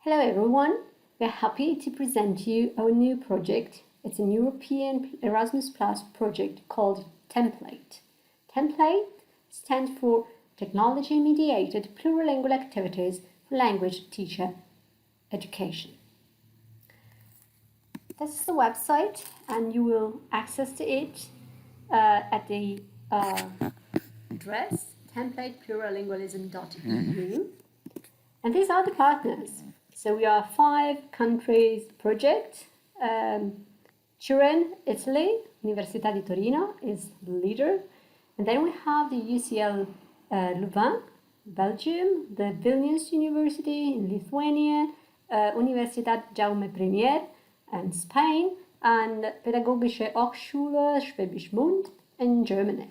Hello everyone, we're happy to present you our new project. It's an European Erasmus Plus project called Template. Template stands for Technology-Mediated Plurilingual Activities for Language Teacher Education. This is the website and you will access to it at the address templateplurilingualism.eu. And these are the partners. So we are 5 countries project. Turin, Italy, Università di Torino is the leader. And then we have the UCL Louvain, Belgium, the Vilnius University in Lithuania, Universität Jaume I in Spain, and Pädagogische Hochschule Schwäbisch Gmünd in Germany.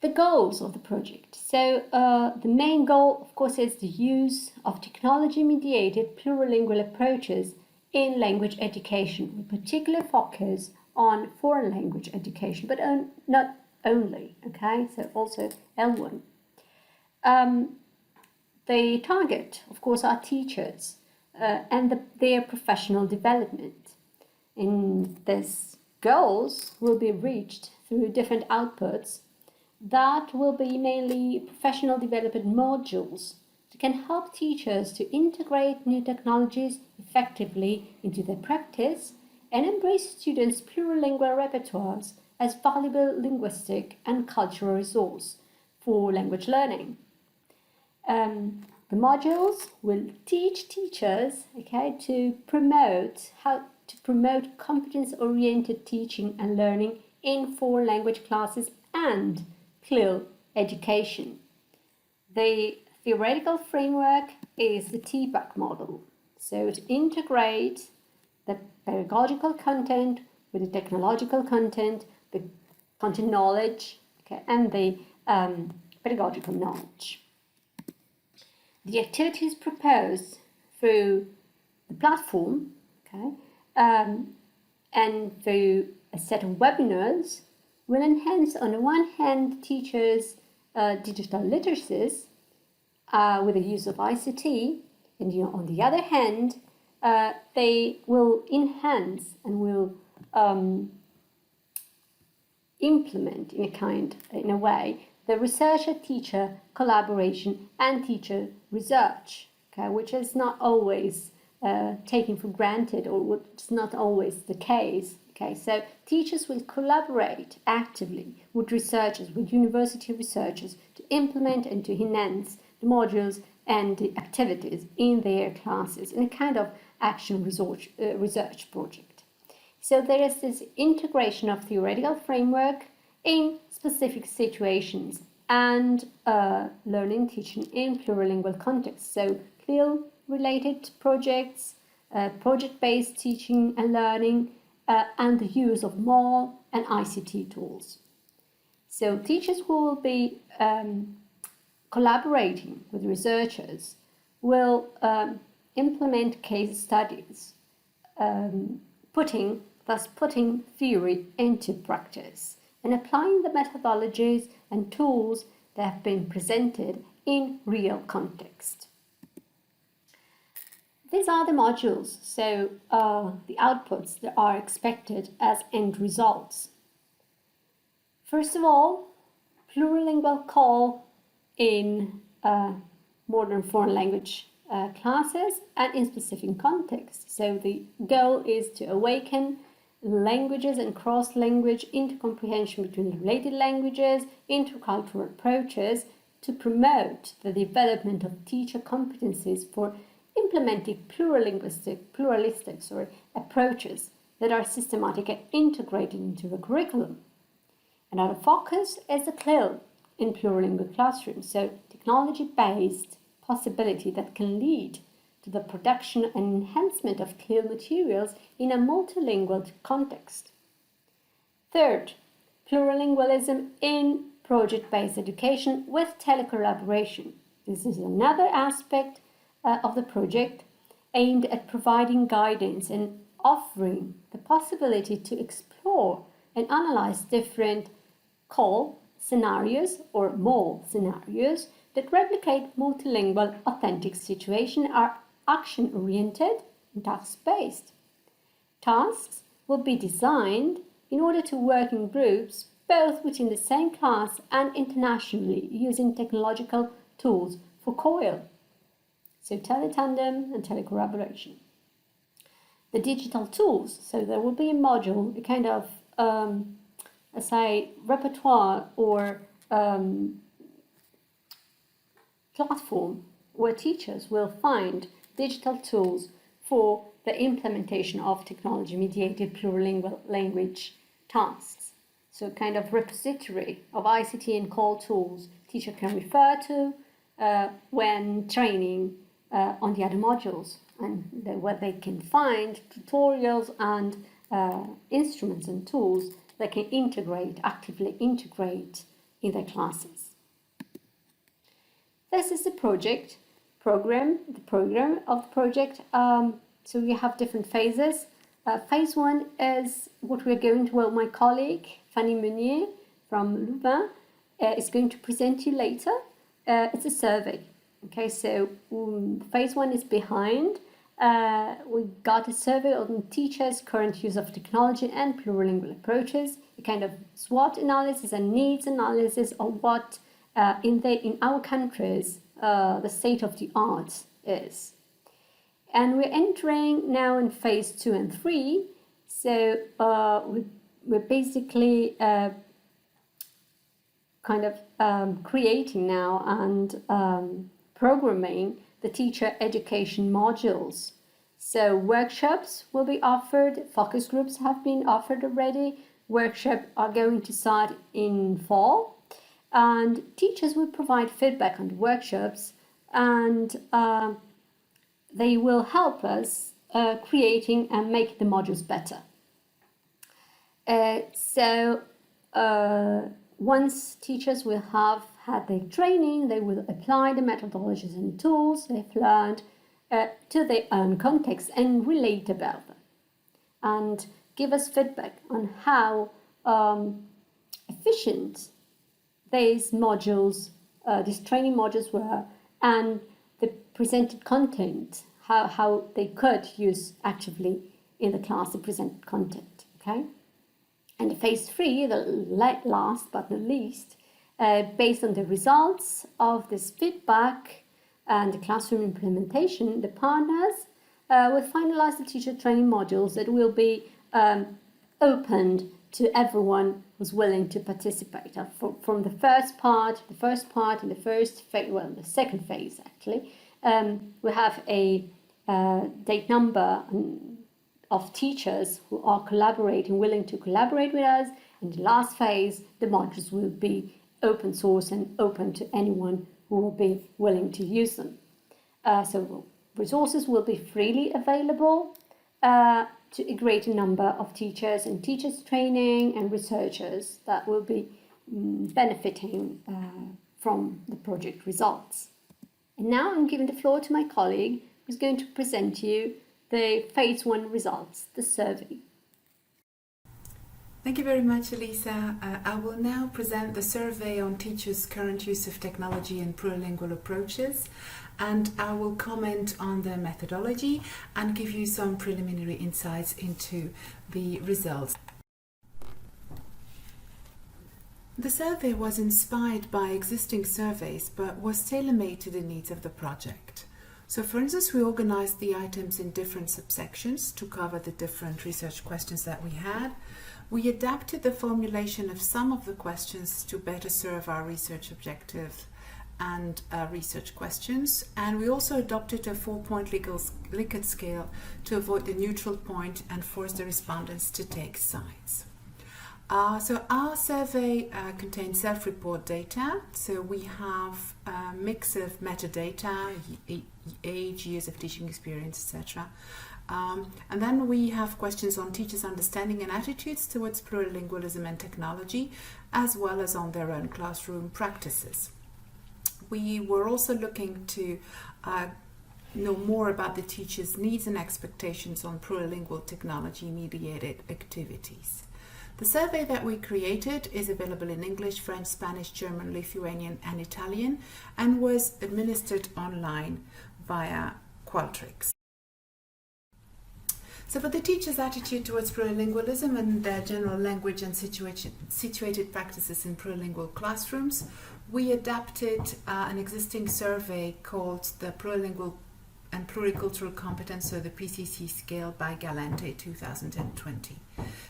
The goals of the project. So the main goal, of course, is the use of technology-mediated plurilingual approaches in language education, with particular focus on foreign language education, but not only, okay, so also L1. The target, of course, are teachers and their professional development. In these goals will be reached through different outputs that will be mainly professional development modules that can help teachers to integrate new technologies effectively into their practice and embrace students' plurilingual repertoires as valuable linguistic and cultural resource for language learning. The modules will teach teachers, to promote competence-oriented teaching and learning in foreign language classes and CLIL education. The theoretical framework is the TPAC model. So to integrate the pedagogical content with the technological content, the content knowledge, and the pedagogical knowledge. The activities proposed through the platform, and through a set of webinars will enhance, on the one hand, teachers' digital literacies with the use of ICT, and on the other hand, they will enhance and will implement in a way the researcher-teacher collaboration and teacher research, which is not always taken for granted, or what's not always the case. So teachers will collaborate actively with researchers, with university researchers, to implement and to enhance the modules and the activities in their classes in a kind of action research project. So there is this integration of theoretical framework in specific situations and learning teaching in plurilingual contexts. So CLIL-related projects, project-based teaching and learning, and the use of MAL and ICT tools. So teachers who will be collaborating with researchers will implement case studies, putting theory into practice and applying the methodologies and tools that have been presented in real context. These are the modules, so the outputs that are expected as end results. First of all, plurilingual call in modern foreign language classes and in specific contexts. So the goal is to awaken languages and cross-language intercomprehension between related languages, intercultural approaches, to promote the development of teacher competencies for implementing pluralistic approaches that are systematic and integrated into the curriculum. Another focus is the CLIL in plurilingual classrooms, so technology-based possibility that can lead to the production and enhancement of CLIL materials in a multilingual context. Third, plurilingualism in project-based education with telecollaboration. This is another aspect of the project aimed at providing guidance and offering the possibility to explore and analyze different call scenarios or MAL scenarios that replicate multilingual authentic situations are action-oriented and task-based. Tasks will be designed in order to work in groups both within the same class and internationally using technological tools for COIL, so teletandem and telecollaboration. The digital tools, so there will be a module, a kind of, repertoire or platform where teachers will find digital tools for the implementation of technology-mediated plurilingual language tasks. So kind of repository of ICT and call tools teacher can refer to when training on the other modules, and where they can find tutorials and instruments and tools that can actively integrate in their classes. This is the program of the project. So we have different phases. Phase 1 is what we're going to, my colleague, Fanny Meunier from Louvain, is going to present to you later. It's a survey. Okay, so phase 1 is behind. We got a survey on teachers' current use of technology and plurilingual approaches, a kind of SWOT analysis and needs analysis of what in our countries the state of the art is. And we're entering now in phase 2 and 3. So we're basically creating now and programming the teacher education modules. So workshops will be offered, focus groups have been offered already, workshops are going to start in fall, and teachers will provide feedback on the workshops, and they will help us creating and make the modules better. Once teachers will have had their training, they will apply the methodologies and tools they've learned to their own context and relate about them, and give us feedback on how efficient these modules, these training modules were, and the presented content, how they could use actively in the class the presented content, okay? And phase 3, the last but not least, based on the results of this feedback and the classroom implementation, the partners will finalize the teacher training modules that will be opened to everyone who's willing to participate. From the first part and the second phase actually, we have a date number of teachers who are collaborating, willing to collaborate with us. In the last phase, the modules will be open source and open to anyone who will be willing to use them. So resources will be freely available to a greater number of teachers and teachers training and researchers that will be benefiting from the project results. And now I'm giving the floor to my colleague who's going to present to you the phase 1 results, the survey. Thank you very much, Elisa. I will now present the survey on teachers' current use of technology and plurilingual approaches, and I will comment on the methodology and give you some preliminary insights into the results. The survey was inspired by existing surveys but was tailor-made to the needs of the project. So, for instance, we organized the items in different subsections to cover the different research questions that we had. We adapted the formulation of some of the questions to better serve our research objective and research questions, and we also adopted a 4-point Likert scale to avoid the neutral point and force the respondents to take sides. So our survey contains self-report data. So we have a mix of metadata, age, years of teaching experience, etc. And then we have questions on teachers' understanding and attitudes towards plurilingualism and technology, as well as on their own classroom practices. We were also looking to know more about the teachers' needs and expectations on plurilingual technology-mediated activities. The survey that we created is available in English, French, Spanish, German, Lithuanian and Italian, and was administered online via Qualtrics. So for the teacher's attitude towards plurilingualism and general language and situated practices in plurilingual classrooms, we adapted an existing survey called the Plurilingual and Pluricultural Competence, so the PCC scale, by Galante 2020.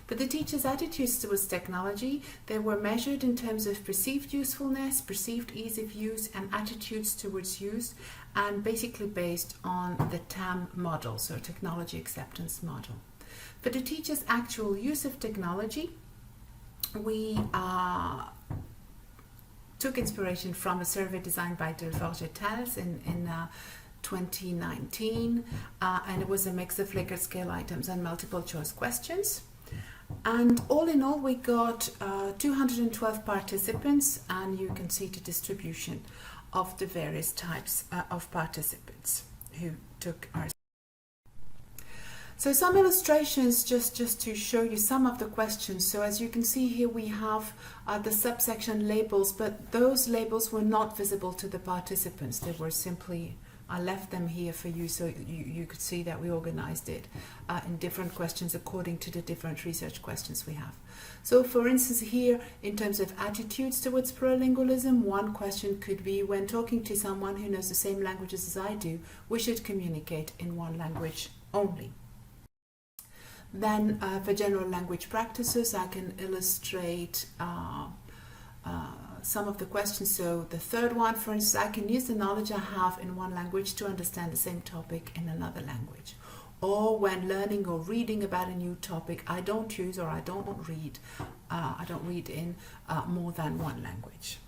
For the teacher's attitudes towards technology, they were measured in terms of perceived usefulness, perceived ease of use, and attitudes towards use, and basically based on the TAM model, so technology acceptance model. For the teacher's actual use of technology, we took inspiration from a survey designed by Delforge et al. in 2019, and it was a mix of Likert scale items and multiple choice questions. And all in all, we got 212 participants, and you can see the distribution of the various types of participants who took our. So some illustrations just to show you some of the questions. So as you can see here, we have the subsection labels, but those labels were not visible to the participants. They were simply, I left them here for you so you could see that we organized it in different questions according to the different research questions we have. So for instance here, in terms of attitudes towards plurilingualism, one question could be, when talking to someone who knows the same languages as I do, we should communicate in one language only. Then for general language practices, I can illustrate some of the questions. So the third one, for instance, I can use the knowledge I have in one language to understand the same topic in another language. Or when learning or reading about a new topic, I don't use or I don't read in more than one language.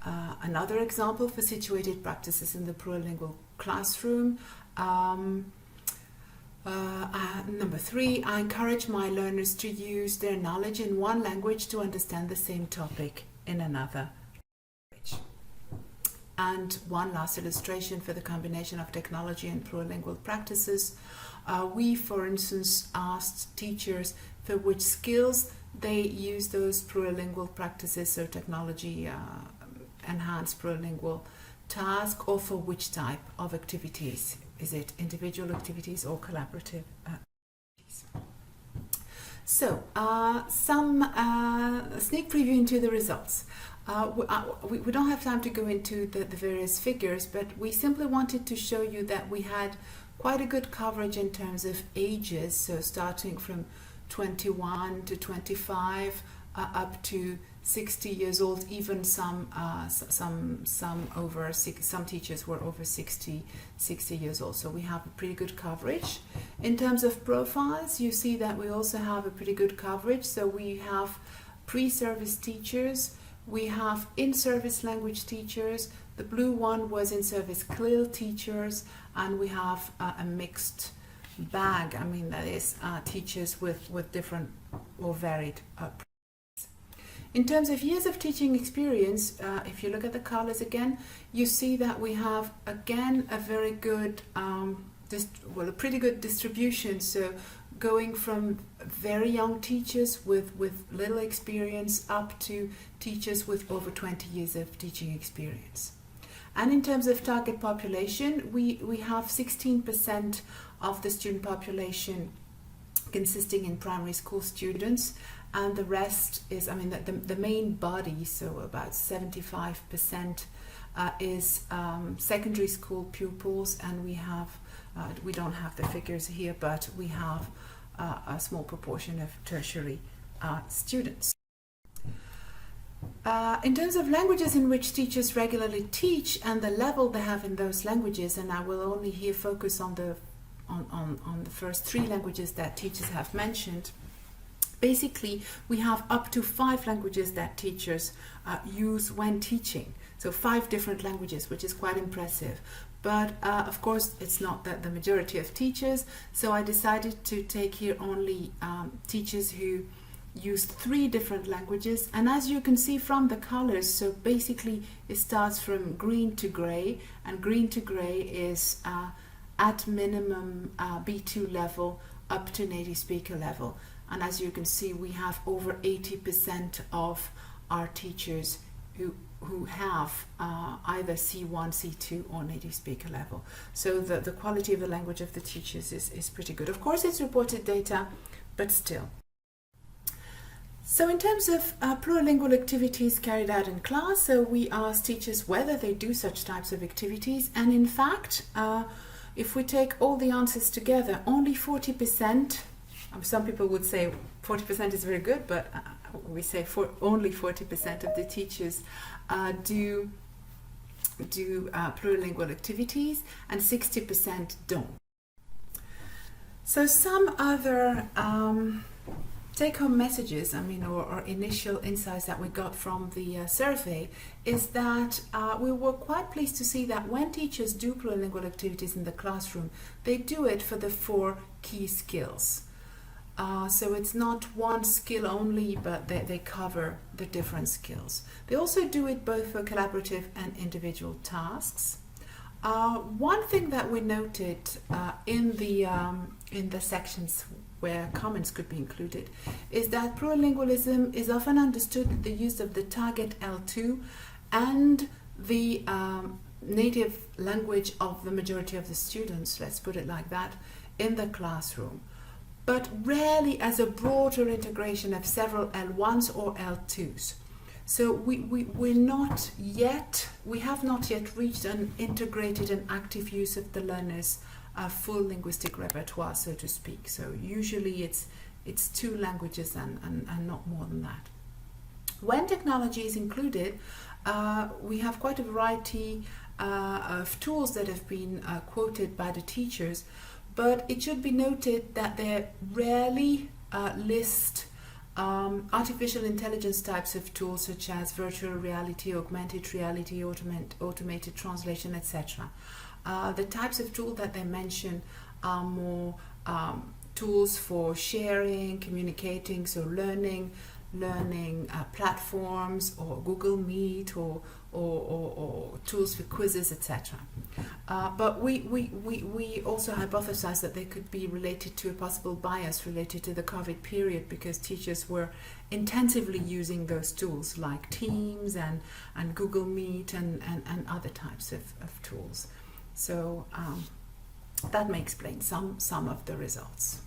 Another example for situated practices in the plurilingual classroom. Number 3, I encourage my learners to use their knowledge in one language to understand the same topic in another language. And one last illustration for the combination of technology and plurilingual practices. We, for instance, asked teachers for which skills they use those plurilingual practices, so technology enhanced plurilingual task, or for which type of activities. Is it individual activities or collaborative activities? So, some sneak preview into the results. We don't have time to go into the various figures, but we simply wanted to show you that we had quite a good coverage in terms of ages, so starting from 21 to 25 up to 60 years old, even some teachers were over 60 years old. So we have a pretty good coverage. In terms of profiles, you see that we also have a pretty good coverage. So we have pre-service teachers, we have in-service language teachers, the blue one was in-service CLIL teachers, and we have a mixed bag. I mean, that is teachers with different or varied in terms of years of teaching experience. If you look at the colors again, you see that we have again a very good, a pretty good distribution. So going from very young teachers with little experience up to teachers with over 20 years of teaching experience. And in terms of target population, we have 16% of the student population consisting in primary school students, and the rest is, I mean, the main body, so about 75% is secondary school pupils, and we don't have the figures here, but we have a small proportion of tertiary students. In terms of languages in which teachers regularly teach and the level they have in those languages, and I will only here focus on the first 3 languages that teachers have mentioned. Basically, we have up to 5 languages that teachers use when teaching. So 5 different languages, which is quite impressive. But of course, it's not the majority of teachers. So I decided to take here only teachers who use 3 different languages. And as you can see from the colors, so basically it starts from green to gray, and green to gray is at minimum B2 level up to native speaker level. And as you can see, we have over 80% of our teachers who have either C1, C2 or native speaker level. So the quality of the language of the teachers is pretty good. Of course, it's reported data, but still. So in terms of plurilingual activities carried out in class, so we asked teachers whether they do such types of activities. And in fact, if we take all the answers together, only 40%, some people would say 40% is very good, but we say only 40% of the teachers do plurilingual activities, and 60% don't. So some other take-home messages, or initial insights that we got from the survey is that we were quite pleased to see that when teachers do plurilingual activities in the classroom, they do it for the 4 key skills. So it's not one skill only, but they cover the different skills. They also do it both for collaborative and individual tasks. One thing that we noted in the sections where comments could be included is that plurilingualism is often understood in the use of the target L2 and the native language of the majority of the students, let's put it like that, in the classroom, but rarely as a broader integration of several L1s or L2s. So we have not yet reached an integrated and active use of the learner's full linguistic repertoire, so to speak. So usually it's 2 languages and not more than that. When technology is included, we have quite a variety of tools that have been quoted by the teachers, but it should be noted that they rarely list artificial intelligence types of tools such as virtual reality, augmented reality, automated translation, etc. The types of tools that they mention are more tools for sharing, communicating, so learning platforms, or Google Meet, or tools for quizzes, etc. But we also hypothesize that they could be related to a possible bias related to the COVID period, because teachers were intensively using those tools like Teams and Google Meet and other types of tools. So that may explain some of the results.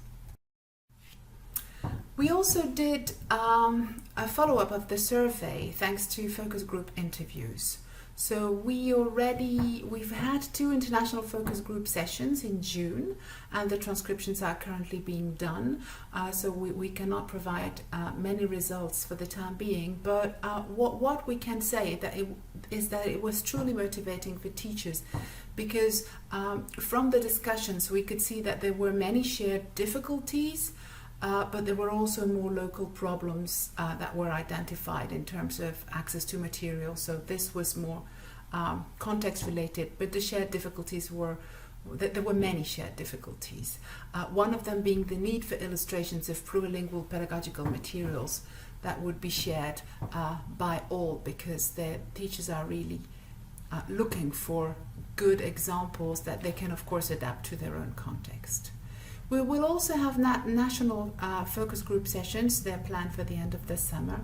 We also did a follow-up of the survey thanks to focus group interviews. So we've had 2 international focus group sessions in June, and the transcriptions are currently being done. So we cannot provide many results for the time being, but what we can say is that it was truly motivating for teachers, because from the discussions we could see that there were many shared difficulties, but there were also more local problems that were identified in terms of access to material. So this was more context related, but the shared difficulties there were many shared difficulties. One of them being the need for illustrations of plurilingual pedagogical materials that would be shared by all, because the teachers are really looking for good examples that they can of course adapt to their own context. We will also have national focus group sessions. They're planned for the end of the summer.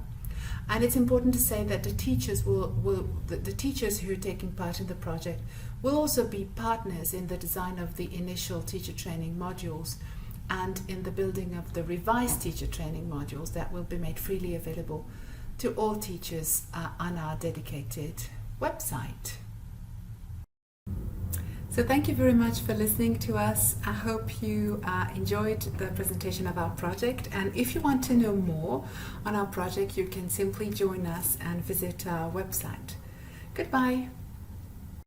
And it's important to say that the teachers the teachers who are taking part in the project will also be partners in the design of the initial teacher training modules and in the building of the revised teacher training modules that will be made freely available to all teachers on our dedicated website. So thank you very much for listening to us. I hope you enjoyed the presentation of our project, and if you want to know more on our project, you can simply join us and visit our website. Goodbye.